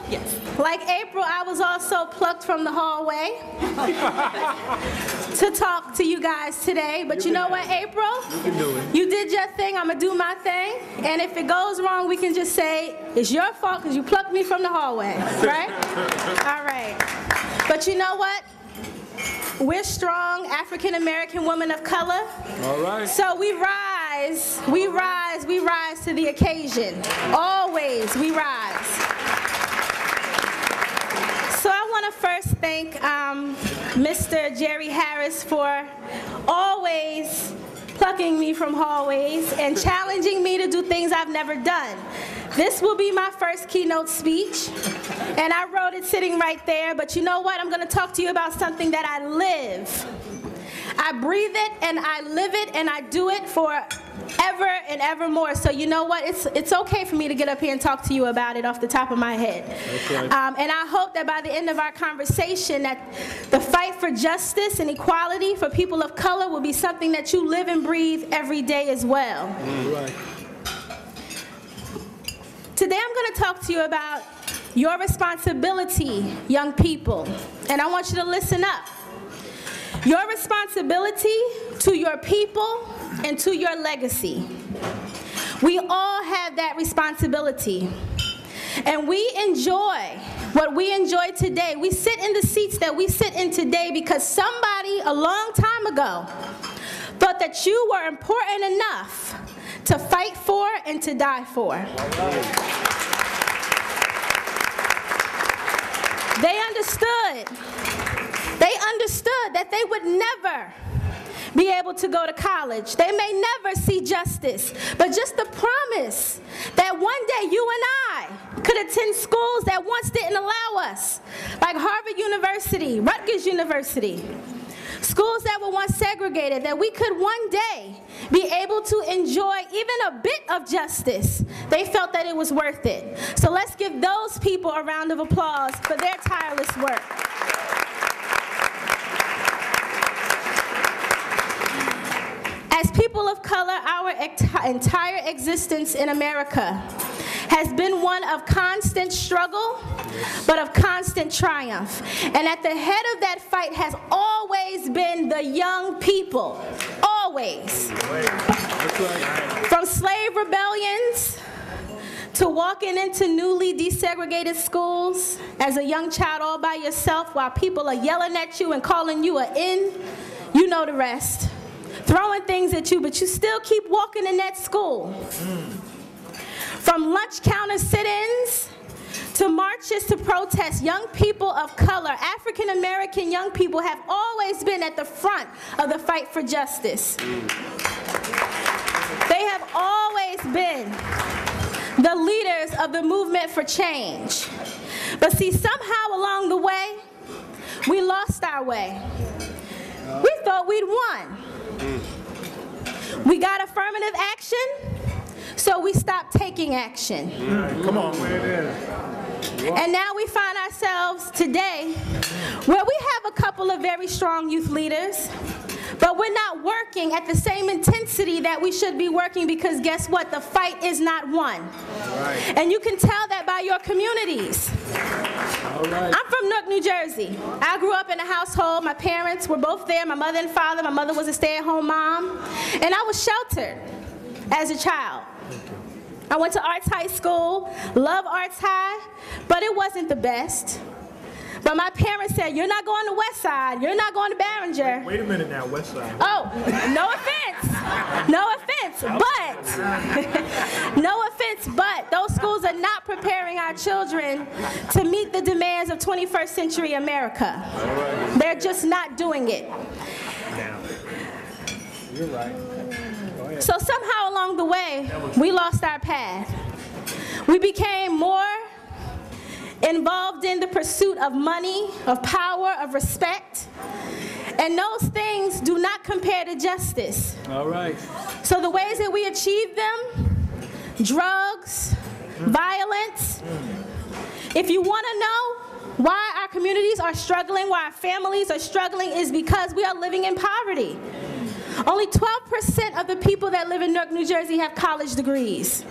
Yes. Like April, I was also plucked from the hallway to talk to you guys today. But you know what, April? You can do it. You did your thing, I'm gonna do my thing. And if it goes wrong, we can just say, it's your fault because you plucked me from the hallway, right? All right. But you know what? We're strong African-American women of color. All right. So we rise to the occasion. Always, we rise. So I want to first thank Mr. Jerry Harris for always plucking me from hallways and challenging me to do things I've never done. This will be my first keynote speech, and I wrote it sitting right there, but you know what? I'm going to talk to you about something that I live. I breathe it, and I live it, and I do it for ever and ever more. So you know what? It's okay for me to get up here and talk to you about it off the top of my head. Okay. And I hope that by the end of our conversation that the fight for justice and equality for people of color will be something that you live and breathe every day as well. Right. Today I'm going to talk to you about your responsibility, young people. And I want you to listen up. Your responsibility to your people and to your legacy. We all have that responsibility. And we enjoy what we enjoy today. We sit in the seats that we sit in today because somebody a long time ago thought that you were important enough to fight for and to die for. They understood that they would never be able to go to college. They may never see justice, but just the promise that one day you and I could attend schools that once didn't allow us, like Harvard University, Rutgers University, schools that were once segregated, that we could one day be able to enjoy even a bit of justice. They felt that it was worth it. So let's give those people a round of applause for their tireless work. As people of color, our entire existence in America has been one of constant struggle, but of constant triumph. And at the head of that fight has always been the young people, always. From slave rebellions to walking into newly desegregated schools as a young child all by yourself while people are yelling at you and calling you an N, you know the rest. Throwing things at you, but you still keep walking in that school. From lunch counter sit-ins to marches to protests, young people of color, African American young people have always been at the front of the fight for justice. They have always been the leaders of the movement for change. But see, somehow along the way, we lost our way. We thought we'd won. We got affirmative action, so we stopped taking action. Come on. And now we find ourselves today where we have a couple of very strong youth leaders, but we're not working at the same intensity that we should be working because guess what? The fight is not won. Right. And you can tell that by your communities. All right. I'm from Newark, New Jersey. I grew up in a household. My parents were both there, my mother and father. My mother was a stay-at-home mom. And I was sheltered as a child. I went to Arts High School, love Arts High, but it wasn't the best. But my parents said, you're not going to West Side, you're not going to Barringer. Wait a minute now, West Side. Oh, no offense. No offense, but those schools are not preparing our children to meet the demands of 21st century America. They're just not doing it. Now, you're right. So somehow along the way, we lost our path. We became more involved in the pursuit of money, of power, of respect. And those things do not compare to justice. All right. So the ways that we achieve them, drugs, violence. If you want to know why our communities are struggling, why our families are struggling, is because we are living in poverty. Only 12% of the people that live in Newark, New Jersey have college degrees.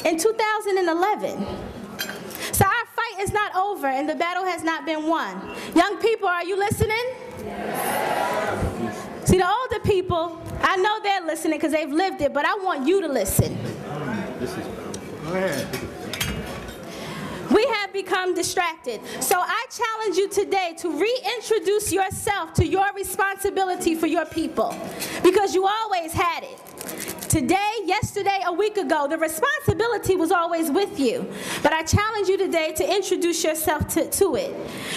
In 2011. So our fight is not over and the battle has not been won. Young people, are you listening? See, the older people, I know they're listening because they've lived it, but I want you to listen. This is powerful. Go ahead. We have become distracted. So I challenge you today to reintroduce yourself to your responsibility for your people, because you always had it. Today, yesterday, a week ago, the responsibility was always with you. But I challenge you today to introduce yourself to it.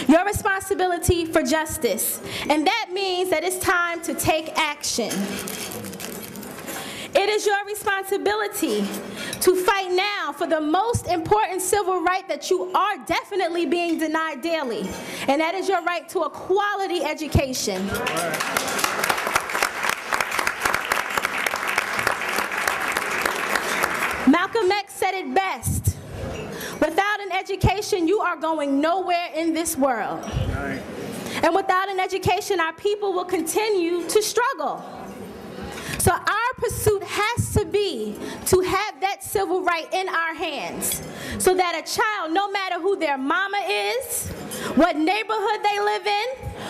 Your responsibility for justice. And that means that it's time to take action. It is your responsibility to fight now for the most important civil right that you are definitely being denied daily. And that is your right to a quality education. Malcolm X said it best. Without an education, you are going nowhere in this world. And without an education, our people will continue to struggle. So our pursuit has to be to have that civil right in our hands, so that a child, no matter who their mama is, what neighborhood they live in,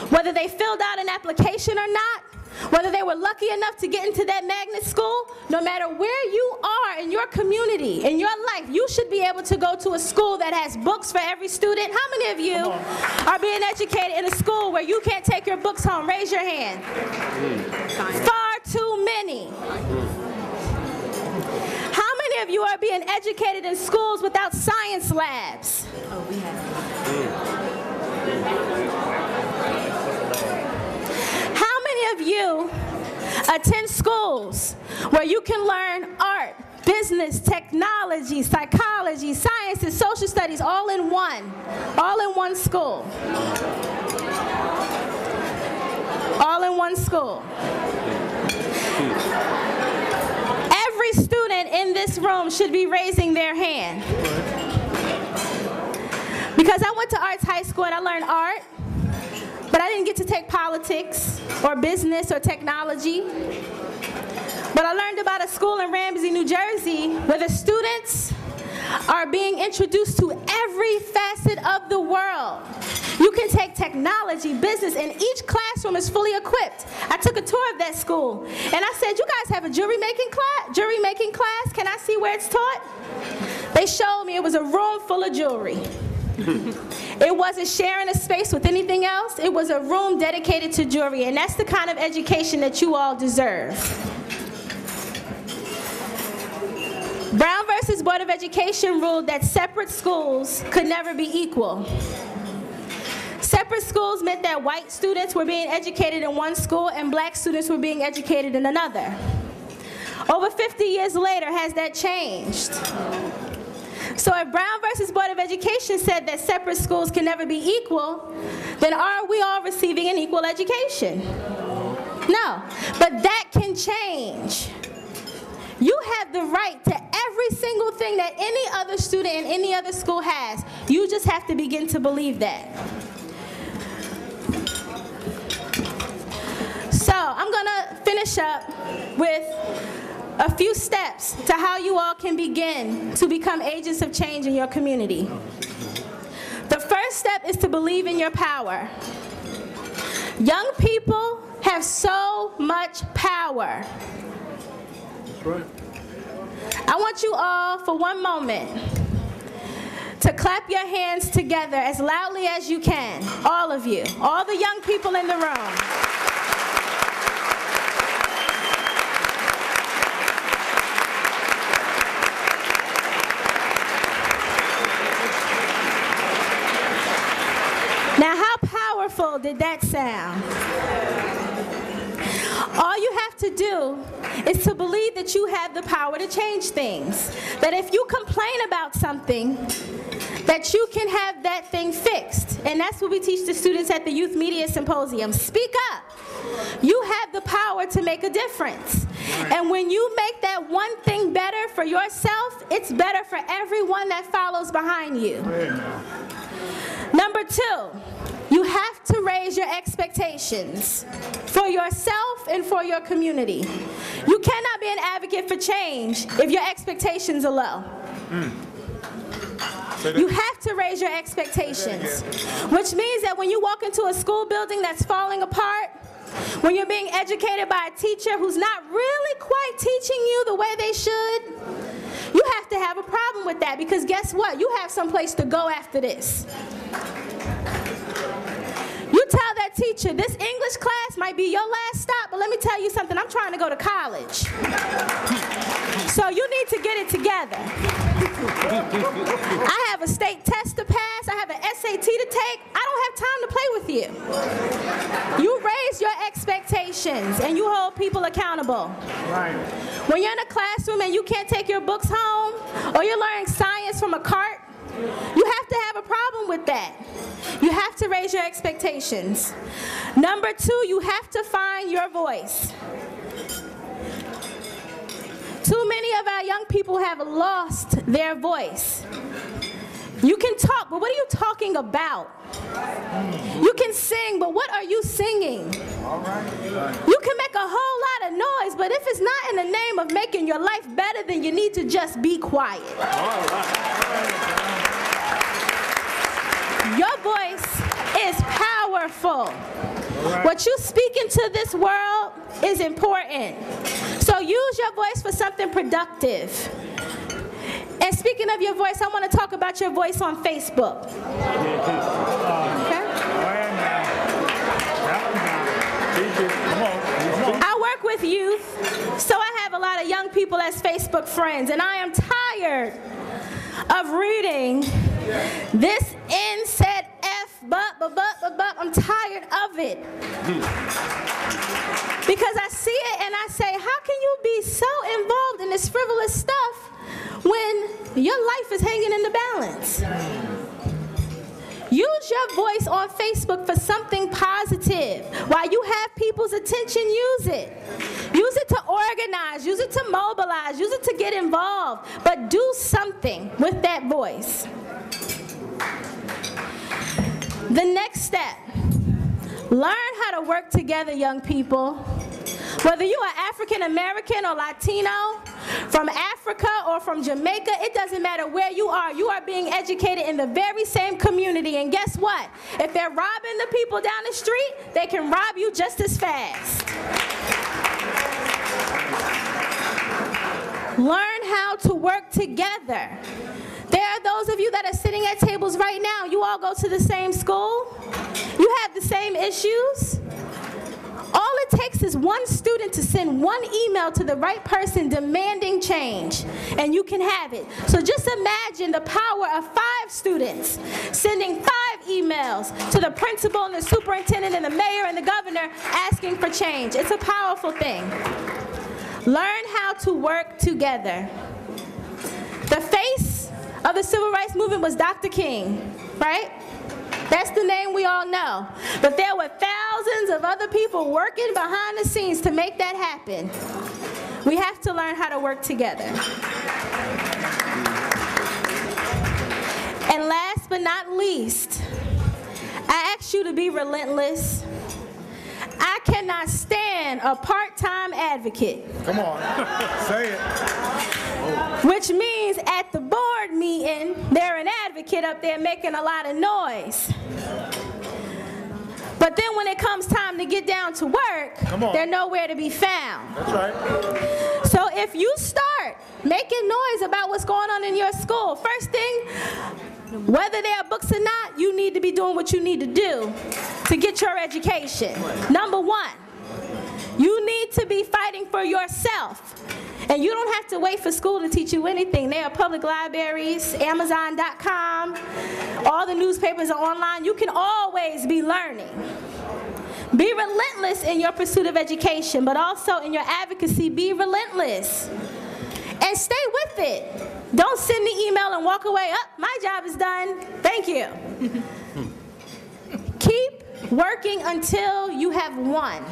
whether they filled out an application or not, whether they were lucky enough to get into that magnet school, no matter where you are in your community, in your life, you should be able to go to a school that has books for every student. How many of you are being educated in a school where you can't take your books home? Raise your hand. Far too many. How many of you are being educated in schools without science labs? Oh, we have. Of you attend schools where you can learn art, business, technology, psychology, sciences, social studies, all in one school. All in one school. Every student in this room should be raising their hand. Because I went to arts high school and I learned art, but I didn't get to take politics or business or technology. But I learned about a school in Ramsey, New Jersey, where the students are being introduced to every facet of the world. You can take technology, business, and each classroom is fully equipped. I took a tour of that school, and I said, you guys have a jury making class? Can I see where it's taught? They showed me it was a room full of jewelry. It wasn't sharing a space with anything else. It was a room dedicated to jewelry, and that's the kind of education that you all deserve. Brown versus Board of Education ruled that separate schools could never be equal. Separate schools meant that white students were being educated in one school and black students were being educated in another. Over 50 years later, has that changed? So if Brown versus Board of Education said that separate schools can never be equal, then are we all receiving an equal education? No, but that can change. You have the right to every single thing that any other student in any other school has. You just have to begin to believe that. So I'm gonna finish up with a few steps to how you all can begin to become agents of change in your community. The first step is to believe in your power. Young people have so much power. That's right. I want you all, for one moment, to clap your hands together as loudly as you can, all of you, all the young people in the room. Now, how powerful did that sound? All you have to do is to believe that you have the power to change things. That if you complain about something, that you can have that thing fixed. And that's what we teach the students at the Youth Media Symposium. Speak up. You have the power to make a difference. And when you make that one thing better for yourself, it's better for everyone that follows behind you. Number two, you have to raise your expectations for yourself and for your community. You cannot be an advocate for change if your expectations are low. You have to raise your expectations, which means that when you walk into a school building that's falling apart, when you're being educated by a teacher who's not really quite teaching you the way they should, you have to have a problem with that, because guess what? You have someplace to go after this. You tell that teacher, this English class might be your last stop, but let me tell you something, I'm trying to go to college. So you need to get it together. I have a state test to pass, I have an SAT to take, I don't have time to play with you. You raise your expectations and you hold people accountable. Right. When you're in a classroom and you can't take your books home, or you're learning science from a cart, you have to have a problem with that. You have to raise your expectations. Number 2, you have to find your voice. Too many of our young people have lost their voice. You can talk, but what are you talking about? You can sing, but what are you singing? You can make a whole lot of noise, but if it's not in the name of making your life better, then you need to just be quiet. Your voice is powerful. What you speak into this world is important. So use your voice for something productive. And speaking of your voice, I want to talk about your voice on Facebook. Okay? I work with youth, so I have a lot of young people as Facebook friends, and I am tired of reading this N said F, but, I'm tired of it. Because I see it and I say, how can you be so involved in this frivolous stuff when your life is hanging in the balance? Use your voice on Facebook for something positive. While you have people's attention, use it. Use it to organize, use it to mobilize, use it to get involved, but do something with that voice. The next step, learn how to work together, young people. Whether you are African American or Latino, from Africa or from Jamaica, it doesn't matter where you are being educated in the very same community. And guess what? If they're robbing the people down the street, they can rob you just as fast. Learn how to work together. There are those of you that are sitting at tables right now. You all go to the same school. You have the same issues. All it takes is one student to send one email to the right person demanding change, and you can have it. So just imagine the power of 5 students sending 5 emails to the principal and the superintendent and the mayor and the governor asking for change. It's a powerful thing. Learn how to work together. The face of the civil rights movement was Dr. King, right? That's the name we all know. But there were thousands of other people working behind the scenes to make that happen. We have to learn how to work together. And last but not least, I ask you to be relentless. I cannot stand a part-time advocate. Come on, say it. Which means at the board meeting, they're an advocate up there making a lot of noise. But then when it comes time to get down to work, they're nowhere to be found. That's right. So if you start making noise about what's going on in your school, first thing, whether there are books or not, you need to be doing what you need to do to get your education. Number 1, you need to be fighting for yourself. And you don't have to wait for school to teach you anything. There are public libraries, Amazon.com, all the newspapers are online. You can always be learning. Be relentless in your pursuit of education, but also in your advocacy, be relentless. And stay with it. Don't send the email and walk away. Oh, my job is done. Thank you. Keep working until you have won.